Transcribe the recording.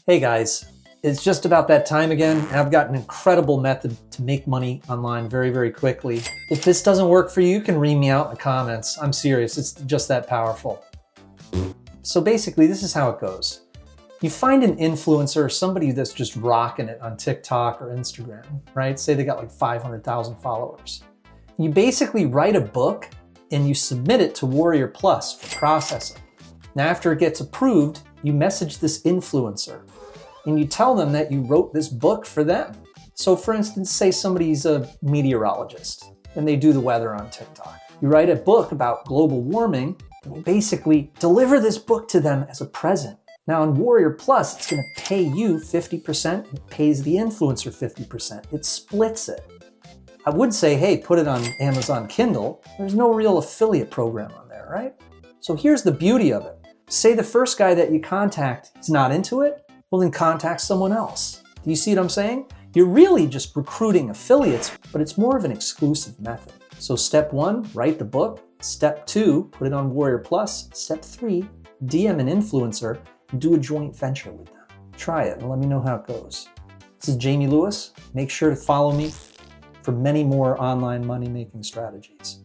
Hey guys, it's just about that time again. I've got an incredible method to make money online very, very quickly. If this doesn't work for you, you can read me out in the comments. I'm serious, it's just that powerful. So basically, this is how it goes. You find an influencer, somebody that's just rocking it on TikTok or Instagram, right? Say they got like 500,000 followers. You basically write a book and you submit it to Warrior Plus for processing. Now, after it gets approved, you message this influencer and you tell them that you wrote this book for them. So for instance, say somebody's a meteorologist and they do the weather on TikTok. You write a book about global warming and you basically deliver this book to them as a present. Now on Warrior Plus, it's gonna pay you 50% and it pays the influencer 50%. It splits it. I would say, hey, put it on Amazon Kindle. There's no real affiliate program on there, right? So here's the beauty of it. Say the first guy that you contact is not into it, well then contact someone else. Do you see what I'm saying? You're really just recruiting affiliates, but it's more of an exclusive method. So step 1, write the book. Step 2, put it on Warrior Plus. Step 3, DM an influencer and do a joint venture with them. Try it and let me know how it goes. This is Jamie Lewis. Make sure to follow me for many more online money-making strategies.